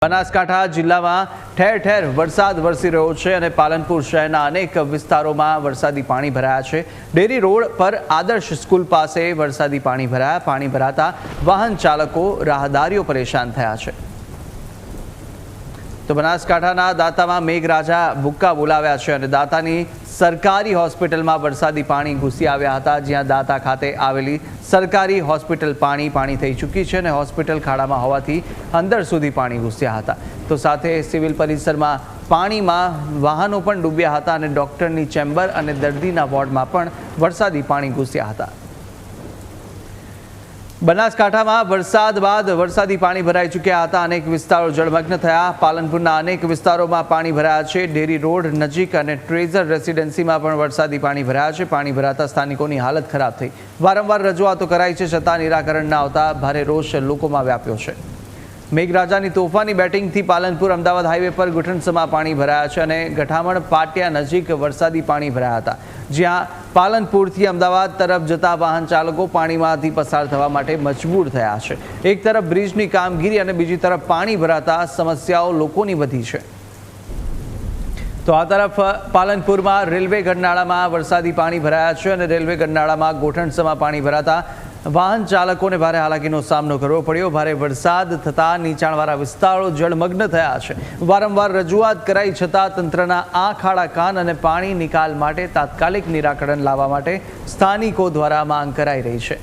બનાસકાંઠા જિલ્લામાં ઠેર ઠેર વરસાદ વરસી રહ્યો છે અને પાલનપુર શહેરના અનેક વિસ્તારોમાં વરસાદી પાણી ભરાયા છે। ડેરી રોડ પર આદર્શ સ્કૂલ પાસે વરસાદી પાણી ભરાયા। પાણી ભરાતા વાહન ચાલકો રાહદારીઓ પરેશાન થયા છે। તો બનાસકાંઠાના દાંતામાં મેઘરાજા ભૂક્કા બોલાવ્યા છે અને દાંતાની સરકારી હોસ્પિટલમાં વરસાદી પાણી ઘૂસી આવ્યા હતા, જ્યાં દાંતા ખાતે આવેલી સરકારી હોસ્પિટલ પાણી થઈ ચૂકી છે અને હોસ્પિટલ ખાડામાં હોવાથી અંદર સુધી પાણી ઘૂસ્યા હતા। તો સાથે સિવિલ પરિસરમાં પાણીમાં વાહનો પણ ડૂબ્યા હતા અને ડોક્ટરની ચેમ્બર અને દર્દીના વોર્ડમાં પણ વરસાદી પાણી ઘૂસ્યા હતા। બનાસકાંઠામાં વરસાદ બાદ વરસાદી પાણી ભરાઈ ચૂક્યા હતા। અનેક વિસ્તારો જળમગ્ન થયા। પાલનપુરના અનેક વિસ્તારોમાં પાણી ભરાયા છે। ડેરી રોડ નજીક અને ટ્રેઝર રેસિડેન્સીમાં પણ વરસાદી પાણી ભરાયા છે। પાણી ભરાતા સ્થાનિકોની હાલત ખરાબ થઈ। વારંવાર રજૂઆતો કરાઈ છે, છતાં નિરાકરણ ન આવતા ભારે રોષ લોકોમાં વ્યાપ્યો છે। મેઘરાજાની તોફાની બેટિંગથી પાલનપુર અમદાવાદ હાઈવે પર ઘૂંટણસમાં પાણી ભરાયા છે અને ગઠામણ પાટિયા નજીક વરસાદી પાણી ભરાયા હતા, જ્યાં પાલનપુરથી અમદાવાદ તરફ જતા વાહન ચાલકો પાણીમાંથી પસાર થવા માટે મજબૂર થયા છે। એક તરફ બ્રિજની કામગીરી અને બીજી તરફ પાણી ભરાતા સમસ્યાઓ લોકોની વધી છે। તો આ તરફ પાલનપુરમાં રેલવે ગરનાળામાં વરસાદી પાણી ભરાયા છે અને રેલવે ગરનાળામાં ઘૂંટણસમાં પાણી ભરાતા વાહન ચાલકોને ભારે હાલાકીનો સામનો કરવો પડ્યો। ભારે વરસાદ થતાં નીચાણવાળા વિસ્તારો જળમગ્ન થયા છે। વારંવાર રજૂઆત કરાઈ છતાં તંત્રના આંખ આડા કાન અને પાણી નિકાલ માટે તાત્કાલિક નિરાકરણ લાવવા માટે સ્થાનિકો દ્વારા માંગ કરાઈ રહી છે।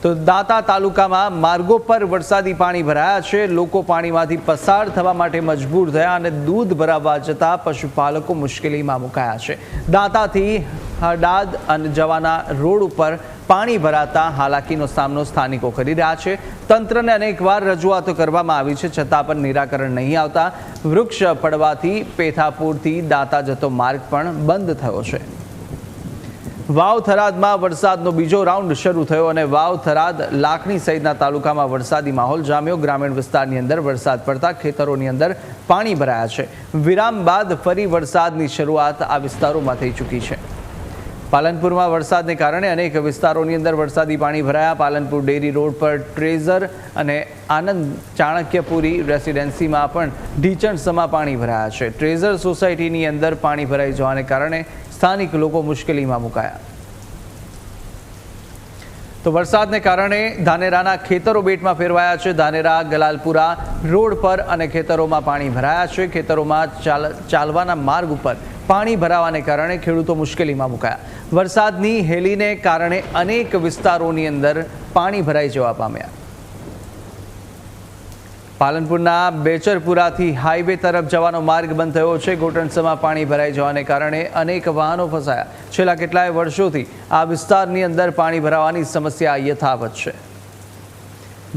તો દાંતા તાલુકામાં માર્ગો પર વરસાદી પાણી ભરાયા છે। લોકો પાણીમાંથી પસાર થવા માટે મજબૂર થયા અને દૂધ ભરાવવા જતા પશુપાલકો મુશ્કેલીમાં મુકાયા છે। દાંતાથી હડાદ અને જવાના રોડ ઉપર પાણી ભરાતા હાલાકીનો સામનો સ્થાનિકો કરી રહ્યા છે। તંત્રને અનેકવાર રજૂઆતો કરવામાં આવી છે, છતાં પણ નિરાકરણ નહીં આવતા વૃક્ષ પડવાથી પેથાપુરથી દાંતા જતો માર્ગ પણ બંધ થયો છે। વાવ થરાદમાં વરસાદનો બીજો રાઉન્ડ શરૂ થયો અને વાવ થરાદ લાખણી સહિતના તાલુકામાં વરસાદી માહોલ જામ્યો। ગ્રામીણ વિસ્તારની અંદર વરસાદ પડતા ખેતરોની અંદર પાણી ભરાયા છે। વિરામ બાદ ફરી વરસાદની શરૂઆત આ વિસ્તારોમાં થઈ ચૂકી છે। પાલનપુરમાં વરસાદને કારણે અનેક વિસ્તારોની અંદર વરસાદી પાણી ભરાયા। પાલનપુર ડેરી રોડ પર ટ્રેઝર અને આનંદ ચાણક્યપુરી રેસિડેન્સીમાં પણ ઢીચણસમાં પાણી ભરાયા છે। ટ્રેઝર સોસાયટીની અંદર પાણી ભરાઈ જવાને કારણે સ્થાનિક લોકો મુશ્કેલીમાં મુકાયા। તો વરસાદને કારણે ધાનેરાના ખેતરો બેટમાં ફેરવાયા છે। ધાનેરા ગલાલપુરા રોડ પર અને ખેતરોમાં પાણી ભરાયા છે। ખેતરોમાં ચાલવાના માર્ગ ઉપર પાણી ભરાવાને કારણે ખેડૂતો મુશ્કેલીમાં મુકાયા। વરસાદની હેલીને કારણે અનેક વિસ્તારોની અંદર પાણી ભરાઈ જવા પામ્યા। પાલનપુરના બેચરપુરાથી હાઈવે તરફ જવાનો માર્ગ બંધ થયો છે। ઘૂંટણસમાં પાણી ભરાઈ જવાને કારણે અનેક વાહનો ફસાયા। છેલ્લા કેટલાય વર્ષોથી આ વિસ્તારની અંદર પાણી ભરાવાની સમસ્યા યથાવત છે।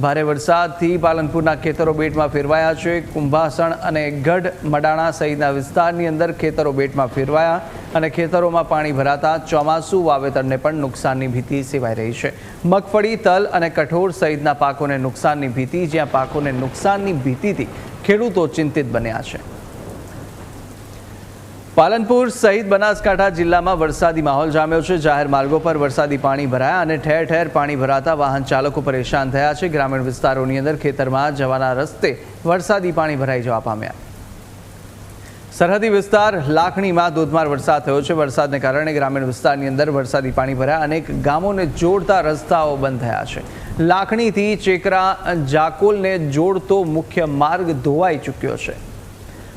ભારે વરસાદથી પાલનપુરના ખેતરો બેટમાં ફેરવાયા છે। કુંભાસણ અને ગઢ મડાણા સહિતના વિસ્તારની અંદર ખેતરો બેટમાં ફેરવાયા અને ખેતરોમાં પાણી ભરાતા ચોમાસુ વાવેતરને પણ નુકસાનની ભીતિ સેવાઈ રહી છે। મગફળી, તલ અને કઠોળ સહિતના પાકોને નુકસાનની ભીતિ, જ્યાં પાકોને નુકસાનની ભીતિથી ખેડૂતો ચિંતિત બન્યા છે। પાલનપુર સહિત બનાસકાંઠા જિલ્લામાં વરસાદી માહોલ જામ્યો છે। જાહેર માર્ગો પર વરસાદી પાણી ભરાયા અને ઠેર ઠેર પાણી ભરાતા વાહન ચાલકો પરેશાન થયા છે। ગ્રામીણ વિસ્તારોની અંદર ખેતરમાં જવાના રસ્તે વરસાદી પાણી ભરાઈ જવા પામ્યા। સરહદી વિસ્તાર લાખણીમાં ધોધમાર વરસાદ થયો છે। વરસાદને કારણે ગ્રામીણ વિસ્તારની અંદર વરસાદી પાણી ભરાયા। અનેક ગામોને જોડતા રસ્તાઓ બંધ થયા છે। લાખણીથી ચેકરા જાકોલને જોડતો મુખ્ય માર્ગ ધોવાઈ ચૂક્યો છે।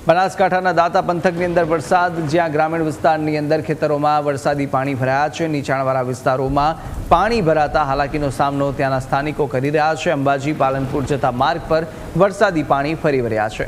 બનાસકાંઠાના દાંતા પંથકની અંદર વરસાદ, જ્યાં ગ્રામીણ વિસ્તારની અંદર ખેતરોમાં વરસાદી પાણી ભરાયા છે। નીચાણવાળા વિસ્તારોમાં પાણી ભરાતા હાલાકીનો સામનો ત્યાંના સ્થાનિકો કરી રહ્યા છે। અંબાજી પાલનપુર જતા માર્ગ પર વરસાદી પાણી ફરી વળ્યા છે।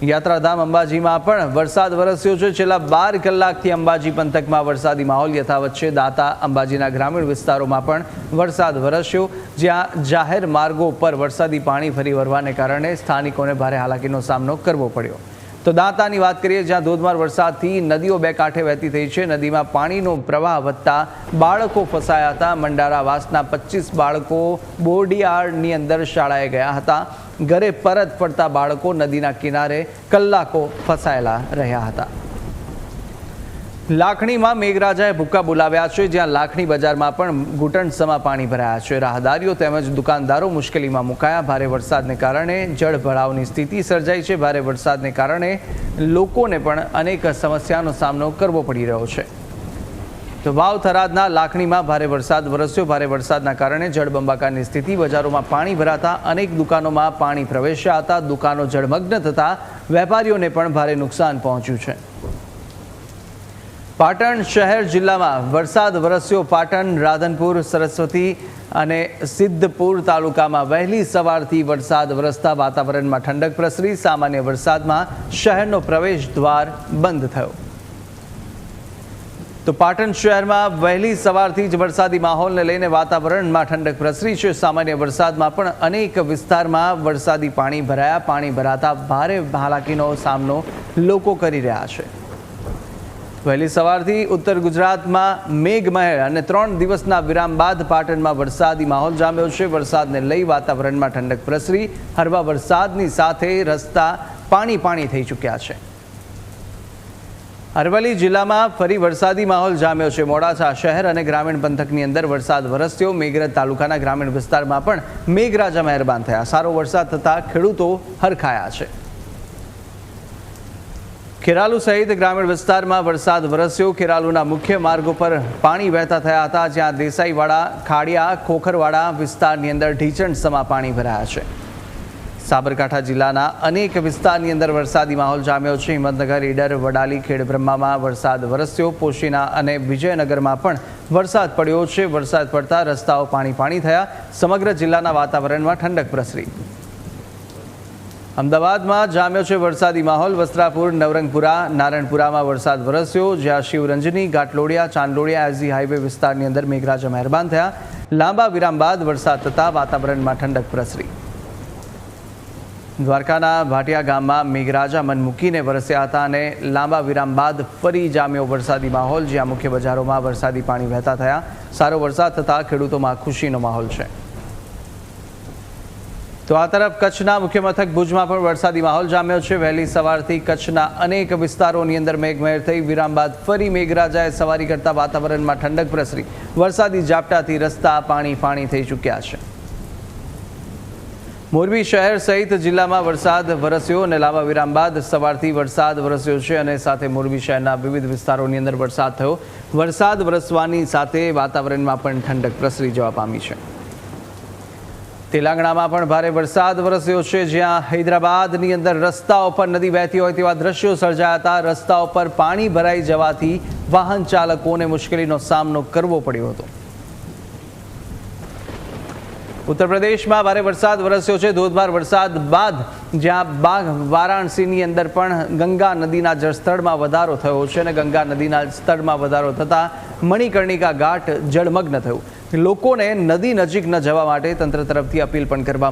યાત્રાધામ અંબાજીમાં પણ વરસાદ વરસ્યો છે। છેલ્લા 12 કલાકથી અંબાજી પંથકમાં વરસાદી માહોલ યથાવત છે। દાંતા અંબાજીના ગ્રામીણ વિસ્તારોમાં પણ વરસાદ વરસ્યો, જ્યાં જાહેર માર્ગો પર વરસાદી પાણી ફરી વળવાને કારણે સ્થાનિકોને ભારે હાલાકીનો સામનો કરવો પડ્યો। તો દાંતાની વાત કરીએ, જ્યાં ધોધમાર વરસાદથી નદીઓ બે કાંઠે વહેતી થઈ છે। નદીમાં પાણીનો પ્રવાહ વધતા બાળકો ફસાયા હતા। મંડારાવાસના 25 બાળકો બોરડિયાળની અંદર શાળાએ ગયા હતા। ઘરે પરત ફરતા બાળકો નદીના કિનારે કલાકો ફસાયેલા રહ્યા હતા। લાખણીમાં મેઘરાજાએ ભૂક્કા બોલાવ્યા છે, જ્યાં લાખણી બજારમાં પણ ઘૂંટણસમાં પાણી ભરાયા છે. રાહદારીઓ તેમજ દુકાનદારો મુશ્કેલીમાં મુકાયા. ભારે વરસાદને કારણે જળભરાવની સ્થિતિ સર્જાઈ છે. ભારે વરસાદને કારણે લોકોને પણ અનેક સમસ્યાનો સામનો કરવો પડી રહ્યો છે. તો વાવ થરાદના લાખણીમાં ભારે વરસાદ વરસ્યો. ભારે વરસાદના કારણે જળબંબાકારની સ્થિતિ. બજારોમાં પાણી ભરાતા અનેક દુકાનોમાં પાણી પ્રવેશ્યા હતા. દુકાનો જળમગ્ન થતા વેપારીઓને પણ ભારે નુકસાન પહોંચ્યું છે. પાટણ શહેર જિલ્લામાં વરસાદ વરસ્યો. પાટણ, રાધનપુર, સરસ્વતી અને સિદ્ધપુર તાલુકામાં વહેલી સવારથી વરસાદ વરસતા વાતાવરણમાં ઠંડક પ્રસરી. સામાન્ય વરસાદમાં શહેરનો પ્રવેશ દ્વાર બંધ થયો. તો પાટણ શહેરમાં વહેલી સવારથી જ વરસાદી માહોલને લઈને વાતાવરણમાં ઠંડક પ્રસરી છે. સામાન્ય વરસાદમાં પણ અનેક વિસ્તારમાં વરસાદી પાણી ભરાયા. પાણી ભરાતા ભારે હાલાકીનો સામનો લોકો કરી રહ્યા છે. વહેલી સવારથી ઉત્તર ગુજરાતમાં મેઘમહેર અને 3 દિવસના વિરામ બાદ પાટણમાં વરસાદી માહોલ જામ્યો છે. વરસાદને લઈ વાતાવરણમાં ઠંડક પ્રસરી. હળવા વરસાદની સાથે રસ્તા પાણી થઈ ચૂક્યા છે. અરવલ્લી જિલ્લામાં ફરી વરસાદી માહોલ જામ્યો છે. મોડાસા શહેર અને ગ્રામીણ પંથકની અંદર વરસાદ વરસ્યો. મેઘરજ તાલુકાના ગ્રામીણ વિસ્તારમાં પણ મેઘરાજા મહેરબાન થયા. સારો વરસાદ થતાં ખેડૂતો હરખાયા છે. ખેરાલુ સહિત ગ્રામીણ વિસ્તારમાં વરસાદ વરસ્યો. ખેરાલુના મુખ્ય માર્ગો પર પાણી વહેતા થયા હતા, જ્યાં દેસાઈવાડા, ખાડિયા, ખોખરવાડા વિસ્તારની અંદર ઢીચણસમાં પાણી ભરાયા છે. સાબરકાંઠા જિલ્લાના અનેક વિસ્તારની અંદર વરસાદી માહોલ જામ્યો છે. હિંમતનગર, ઈડર, વડાલી, ખેડબ્રહ્મામાં વરસાદ વરસ્યો. પોશીના અને વિજયનગરમાં પણ વરસાદ પડ્યો છે. વરસાદ પડતા રસ્તાઓ પાણી થયા. સમગ્ર જિલ્લાના વાતાવરણમાં ઠંડક પ્રસરી. અમદાવાદમાં જામ્યો છે વરસાદી માહોલ. વસ્ત્રાપુર, નવરંગપુરા, નારણપુરામાં વરસાદ વરસ્યો, જ્યાં શિવરંજની, ઘાટલોડિયા, ચાંદલોડિયા, એસજી હાઈવે વિસ્તારની અંદર મેઘરાજા મહેરબાન થયા. લાંબા વિરામ બાદ વરસાદ થતાં વાતાવરણમાં ઠંડક પ્રસરી. દ્વારકાના ભાટિયા ગામમાં મેઘરાજા મન મૂકીને વરસ્યા હતા અને લાંબા વિરામ બાદ ફરી જામ્યો વરસાદી માહોલ, જ્યાં મુખ્ય બજારોમાં વરસાદી પાણી વહેતા થયા. સારો વરસાદ થતાં ખેડૂતોમાં ખુશીનો માહોલ છે. તો આ તરફ કચ્છના મુખ્ય મથક ભુજમાં પણ વરસાદી માહોલ જામ્યો છે. વહેલી સવારથી કચ્છના અનેક વિસ્તારોની અંદર મેઘમહેર થઈ. વિરામ બાદ ફરી મેઘરાજાએ સવારી કરતા વાતાવરણમાં ઠંડક પ્રસરી. વરસાદી ઝાપટાથી રસ્તા પાણી થઈ ચૂક્યા છે. મોરબી શહેર સહિત જિલ્લામાં વરસાદ વરસ્યો અને લાંબા વિરામ બાદ સવારથી વરસાદ વરસ્યો છે અને સાથે મોરબી શહેરના વિવિધ વિસ્તારોની અંદર વરસાદ થયો. વરસાદ વરસવાની સાથે વાતાવરણમાં પણ ઠંડક પ્રસરી જવા પામી છે. તેલંગાણામાં પણ ભારે વરસાદ વરસ્યો છે, જ્યાં હૈદરાબાદની અંદર રસ્તાઓ પર નદી વહેતી હોય તેવા દ્રશ્યો સર્જાયા હતા. રસ્તાઓ પર પાણી ભરાઈ જવાથી વાહન ચાલકોને મુશ્કેલીનો સામનો કરવો પડ્યો હતો. ઉત્તર પ્રદેશમાં ભારે વરસાદ વરસ્યો છે. ધોધમાર વરસાદ બાદ જ્યાં વારાણસીની અંદર પણ ગંગા નદીના જળસ્તરમાં વધારો થયો છે અને ગંગા નદીના સ્તરમાં વધારો થતાં મણિકર્ણિકા ઘાટ જળમગ્ન થયું. લોકોને નદી નજીક ન જવા માટે તંત્ર તરફથી અપીલ પણ કરવામાં